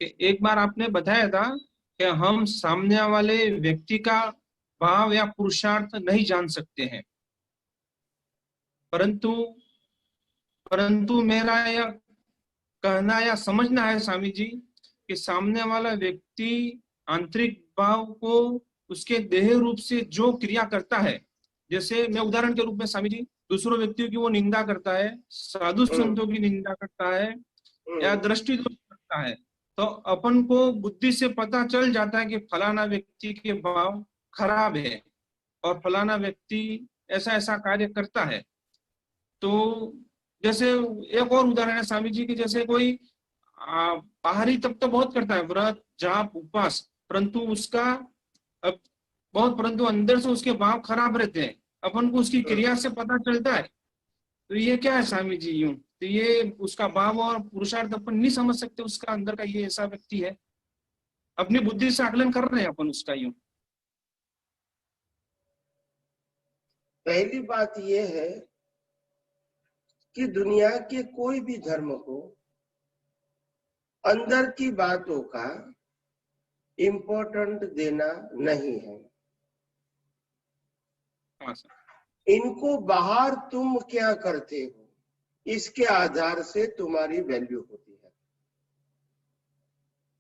कि एक बार आपने बताया था कि हम सामने वाले व्यक्ति का भाव या पुरुषार्थ नहीं जान सकते हैं, परंतु परंतु मेरा यह कहना या समझना है स्वामी जी कि सामने वाला व्यक्ति आंतरिक भाव को उसके देह रूप से जो क्रिया करता है, जैसे मैं उदाहरण के रूप में स्वामी जी दूसरों व्यक्तियों की वो निंदा करता है, साधु संतों की निंदा करता है या दृष्टि दोष करता है, तो अपन को बुद्धि से पता चल जाता है कि फलाना व्यक्ति के भाव खराब है और फलाना व्यक्ति ऐसा ऐसा कार्य करता है। तो जैसे एक और उदाहरण है स्वामी जी की, जैसे कोई बाहरी तप तो बहुत करता है, व्रत जाप उपवास, परंतु उसका परंतु अंदर से उसके भाव खराब रहते हैं, अपन को उसकी क्रिया से पता चलता है। तो ये क्या है स्वामी जी? यूं तो ये उसका भाव और पुरुषार्थ अपन नहीं समझ सकते, उसका अंदर का ये ऐसा व्यक्ति है, अपनी बुद्धि से आकलन कर रहे हैं अपन उसका। यूं पहली बात ये है कि दुनिया के कोई भी धर्म को अंदर की बातों का इम्पोर्टेंट देना नहीं है। हाँ सर। इनको बाहर तुम क्या करते हो इसके आधार से तुम्हारी वैल्यू होती है।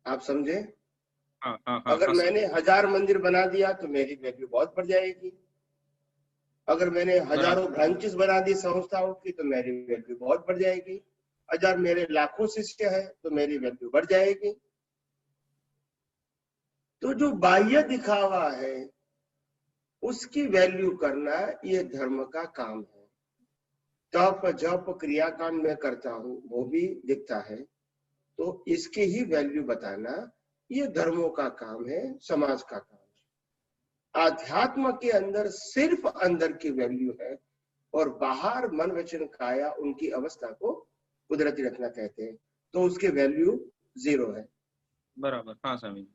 आप समझे? हाँ, हाँ, अगर हाँ, मैंने 1000 मंदिर बना दिया तो मेरी वैल्यू बहुत बढ़ जाएगी। अगर मैंने हजारों ब्रांचेस बना दी संस्थाओं की तो मेरी वैल्यू बहुत बढ़ जाएगी। अगर मेरे लाखों शिष्य है तो मेरी वैल्यू बढ़ जाएगी। तो जो बाह्य दिखावा है उसकी वैल्यू करना ये धर्म का काम है। तप जप क्रियाकांड में करता हूँ वो भी दिखता है, तो इसकी ही वैल्यू बताना ये धर्मों का काम है, समाज का काम है। आध्यात्म के अंदर सिर्फ अंदर की वैल्यू है और बाहर मन वचन काया उनकी अवस्था को कुदरती रचना कहते हैं, तो उसकी वैल्यू 0 है। बराबर। हाँ स्वामी।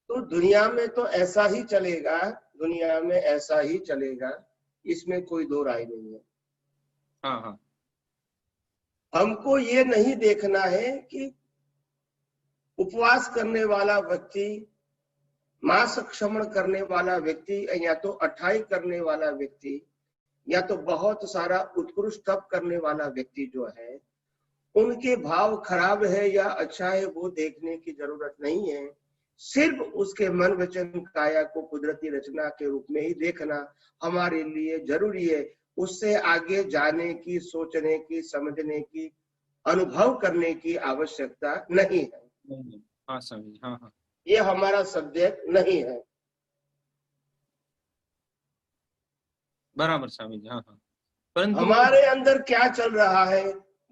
तो दुनिया में तो ऐसा ही चलेगा, दुनिया में ऐसा ही चलेगा, इसमें कोई दो राय नहीं है। हाँ हाँ। हमको ये नहीं देखना है कि उपवास करने वाला व्यक्ति, मांस क्षमण करने वाला व्यक्ति, या तो अठाई करने वाला व्यक्ति, या तो बहुत सारा उत्कृष्ट तप करने वाला व्यक्ति जो है, उनके भाव खराब है या अच्छा है वो देखने की जरूरत नहीं है। सिर्फ उसके मन वचन काया को कुदरती रचना के रूप में ही देखना हमारे लिए जरूरी है। उससे आगे जाने की, सोचने की, समझने की, अनुभव करने की आवश्यकता नहीं है। हाँ स्वामी। हाँ हाँ। ये हमारा सब्जेक्ट नहीं है। बराबर स्वामी जी। हाँ हाँ। परंतु हमारे अंदर क्या चल रहा है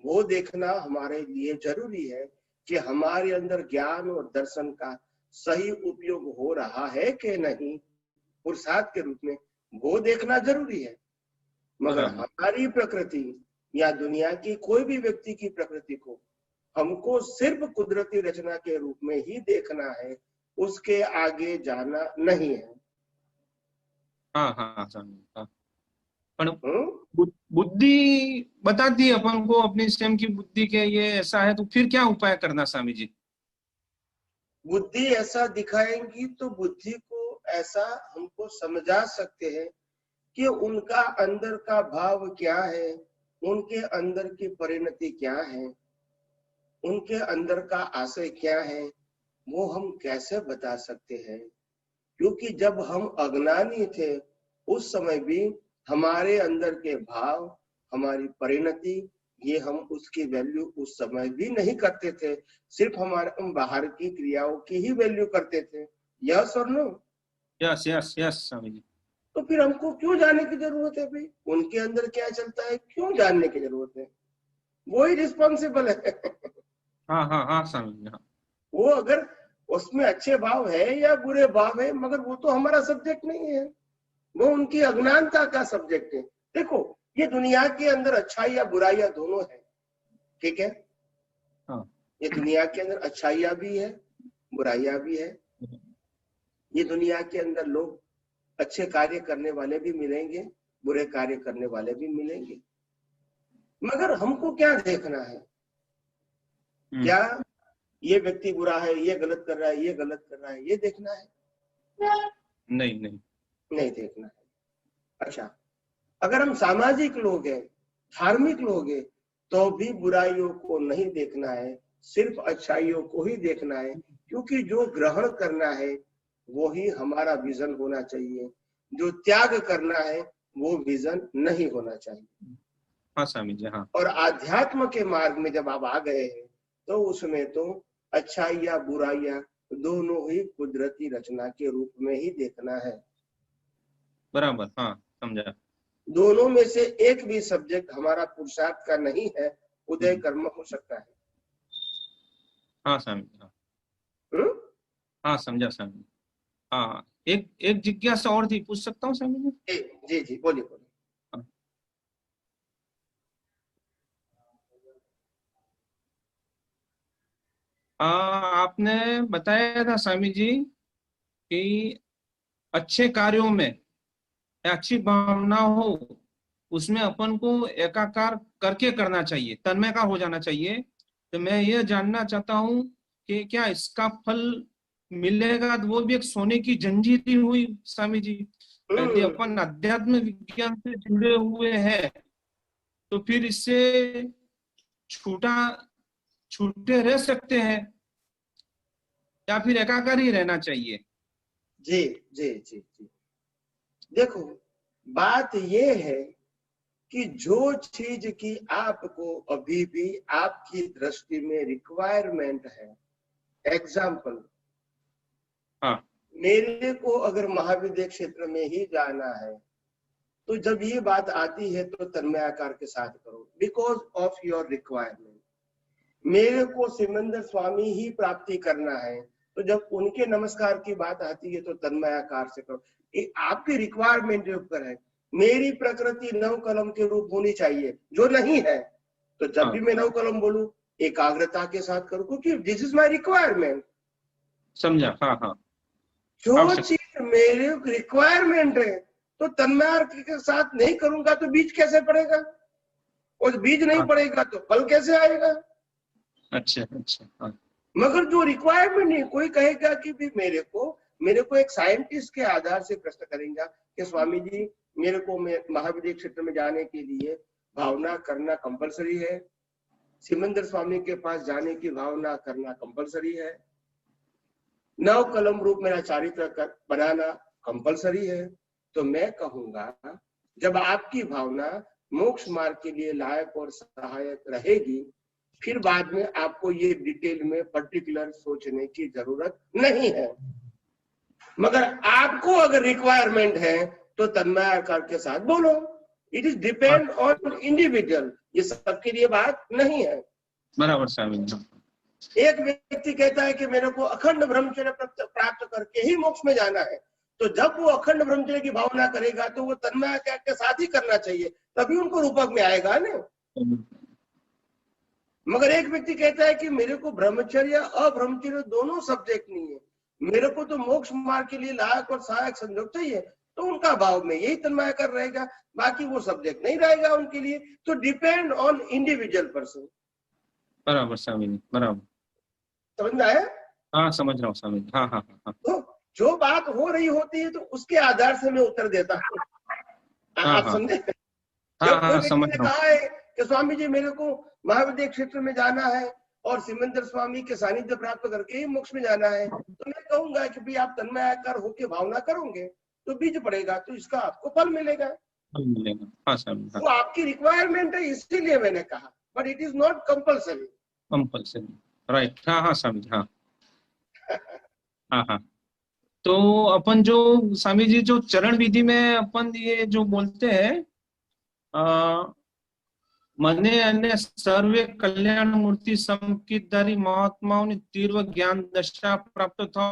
वो देखना हमारे लिए जरूरी है कि हमारे अंदर ज्ञान और दर्शन का सही उपयोग हो रहा है कि नहीं, पुरुषार्थ के रूप में, वो देखना जरूरी है। मगर हमारी प्रकृति या दुनिया की कोई भी व्यक्ति की प्रकृति को हमको सिर्फ कुदरती रचना के रूप में ही देखना है, उसके आगे जाना नहीं है। हाँ हाँ स्वामी। हाँ। बुद्धि बताती है अपन को अपनी स्वयं की बुद्धि के ये ऐसा है, तो फिर क्या उपाय करना स्वामी जी? बुद्धि ऐसा दिखाएंगी तो बुद्धि को ऐसा हमको समझा सकते हैं कि उनका अंदर का भाव क्या है, उनके अंदर की परिणति क्या है, उनके अंदर का आशय क्या है, वो हम कैसे बता सकते हैं? क्योंकि जब हम अज्ञानी थे उस समय भी हमारे अंदर के भाव, हमारी परिणति, ये हम उसकी वैल्यू उस समय भी नहीं करते थे, सिर्फ हमारे बाहर की क्रियाओं की ही वैल्यू करते थे। यस और no? Yes yes yes Swami ji. तो फिर हमको क्यों जानने की जरूरत है भाई? उनके अंदर क्या चलता है क्यों जानने की जरूरत है? वो ही रिस्पॉन्सिबल है। हाँ हाँ हाँ स्वामी जी। हाँ। वो अगर उसमें अच्छे भाव है या बुरे भाव है, मगर वो तो हमारा सब्जेक्ट नहीं है, वो उनकी अज्ञानता का सब्जेक्ट है। देखो, ये दुनिया के अंदर अच्छाई या बुराइयां दोनों है, ठीक है? हाँ। ये दुनिया के अंदर अच्छाइयां भी है, बुराइयां भी है। ये दुनिया के अंदर लोग अच्छे कार्य करने वाले भी मिलेंगे, बुरे कार्य करने वाले भी मिलेंगे, मगर हमको क्या देखना है? क्या ये व्यक्ति बुरा है, ये गलत कर रहा है, ये गलत कर रहा है, ये देखना है? नहीं नहीं नहीं देखना है। अच्छा, अगर हम सामाजिक लोग हैं, धार्मिक लोग हैं, तो भी बुराइयों को नहीं देखना है, सिर्फ अच्छाइयों को ही देखना है, क्योंकि जो ग्रहण करना है वो ही हमारा विजन होना चाहिए, जो त्याग करना है वो विजन नहीं होना चाहिए। हाँ स्वामी जी हाँ। और आध्यात्म के मार्ग में जब आप आ गए हैं तो उसमें तो अच्छाई या बुराइयां दोनों ही कुदरती रचना के रूप में ही देखना है। बराबर, हाँ समझा। दोनों में से एक भी सब्जेक्ट हमारा पुरुषार्थ का नहीं है, उदय कर्म हो सकता है। हाँ स्वामी हाँ। हाँ समझा स्वामी। हाँ, एक एक जिज्ञासा और थी, पूछ सकता हूँ स्वामी जी? जी जी बोलिए बोलिए। आपने बताया था स्वामी जी कि अच्छे कार्यों में अच्छी भावना हो, उसमें अपन को एकाकार करके करना चाहिए, तन्मय का हो जाना चाहिए। तो मैं ये जानना चाहता हूँ कि क्या इसका फल मिलेगा, वो भी एक सोने की जंजीर ही हुई स्वामी जी। यदि अपन अध्यात्म विज्ञान से जुड़े हुए हैं तो फिर इससे छूटा छूटे रह सकते हैं या फिर एकाकार ही रहना चाहिए? जी जी जी जी देखो, बात ये है कि जो चीज की आपको अभी भी आपकी दृष्टि में रिक्वायरमेंट है, एग्जाम्पल, हाँ मेरे को अगर महाविद्या क्षेत्र में ही जाना है तो जब ये बात आती है तो तन्मयाकार के साथ करो, बिकॉज ऑफ योर रिक्वायरमेंट। मेरे को सिमंदर स्वामी ही प्राप्ति करना है तो जब उनके नमस्कार की बात आती है तो तन्मयाकार से करो, ये आपकी रिक्वायरमेंट के ऊपर है। मेरी प्रकृति नव कलम के रूप होनी चाहिए, जो नहीं है, तो जब भी मैं नव कलम बोलूं एकाग्रता के साथ करूं, क्योंकि दिस इज माई रिक्वायरमेंट। समझा, हाँ हाँ। जो चीज मेरे रिक्वायरमेंट है तो तन्मय के साथ नहीं करूंगा तो बीज कैसे पड़ेगा, और बीज नहीं पड़ेगा तो फल कैसे आएगा? अच्छा अच्छा हाँ। मगर जो रिक्वायरमेंट नहीं, कोई कहेगा कि भी मेरे को एक साइंटिस्ट के आधार से प्रश्न करेंगे कि स्वामी जी मेरे को महाविद्या क्षेत्र में जाने के लिए भावना करना कंपलसरी है, सिमंदर स्वामी के पास जाने की भावना करना कंपलसरी है, नव कलम रूप मेरा चारित्र बनाना कंपलसरी है, तो मैं कहूंगा जब आपकी भावना मोक्ष मार्ग के लिए लायक और सहायक रहेगी फिर बाद में आपको ये डिटेल में पर्टिकुलर सोचने की जरूरत नहीं है। मगर आपको अगर रिक्वायरमेंट है तो तन्मय आकार के साथ बोलो, it is depend on individual, ये सबके लिए बात नहीं है। बराबर स्वामी। एक व्यक्ति कहता है कि मेरे को अखंड ब्रह्मचर्य प्राप्त करके ही मोक्ष में जाना है, तो जब वो अखंड ब्रह्मचर्य की भावना करेगा तो वो तन्मय आकार के साथ ही करना चाहिए, तभी उनको रूपक में आएगा ना। मगर एक व्यक्ति कहता है कि मेरे को ब्रह्मचर्य अब्रह्मचर्य दोनों सब्जेक्ट नहीं है, मेरे को तो मोक्ष मार्ग के लिए लायक और सहायक संयोग चाहिए, तो उनका भाव में यही तन्मय कर रहेगा, बाकी वो सब्जेक्ट नहीं रहेगा उनके लिए। तो डिपेंड ऑन इंडिविजुअल पर्सन। बराबर स्वामी, बराबर। समझ में आया? हाँ समझ रहा हूँ स्वामी। हाँ हाँ हाँ। तो जो बात हो रही होती है तो उसके आधार से मैं उत्तर देता हूँ। आप समझे? जब कोई व्यक्ति ने कहा है कि स्वामी जी मेरे को महाविद्या क्षेत्र में जाना है और सिमंदर स्वामी के सानिध्य प्राप्त करके ही मोक्ष में जाना है, तो मैं कहूंगा कि भाई आप तन्मयाकार होकर भावना करोगे तो बीज पड़ेगा, तो इसका आपको फल मिलेगा। हाँ स्वामी। वो आपकी रिक्वायरमेंट है इसीलिए मैंने कहा, but it is not compulsory. Compulsory, right. हाँ हाँ स्वामी। हाँ हाँ हाँ। तो अपन जो स्वामी जी जो चरण विधि में अपन ये जो बोलते हैं मने अन्य सर्वे कल्याण मूर्ति संकितधारी महात्माओं ने तीव्र ज्ञान दशा प्राप्त था,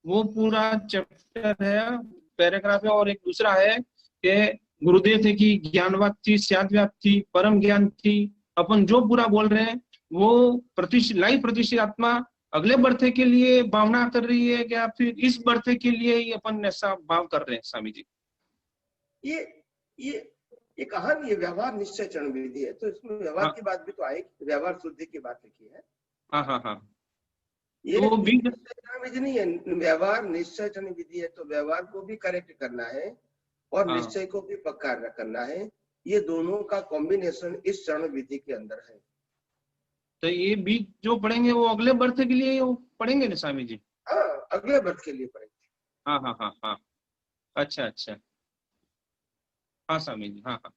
वो पूरा चैप्टर है, पैराग्राफ है। और एक दूसरा है कि गुरुदेव थे कि ज्ञानवाद थी, स्याद व्याप्त थी, परम ज्ञान थी। अपन जो पूरा बोल रहे हैं वो प्रतिष्ठित आत्मा अगले बर्थे के लिए भावना कर रही है क्या, फिर इस बर्थे के लिए ही अपन ऐसा भाव कर रहे हैं स्वामी जी? ये कहानी ये व्यवहार निश्चय चरण विधि है, तो इसमें व्यवहार की बात भी तो आएगी, व्यवहार शुद्धि की बात लिखी है। हाँ हाँ हाँ। ये तो वो बीज निश्चय क्षण विधि नहीं है, व्यवहार निश्चय क्षण विधि है, तो व्यवहार को भी करेक्ट करना है और हाँ, निश्चय को भी पक्का करना है। ये दोनों का कॉम्बिनेशन इस क्षण विधि के अंदर है। तो ये बीज जो पढ़ेंगे वो अगले बर्थ के लिए वो पढ़ेंगे ना स्वामी जी? हाँ, अगले वर्ष के लिए पढ़ेंगे। हाँ हाँ हाँ हाँ, अच्छा अच्छा, हाँ स्वामी जी, हाँ हाँ।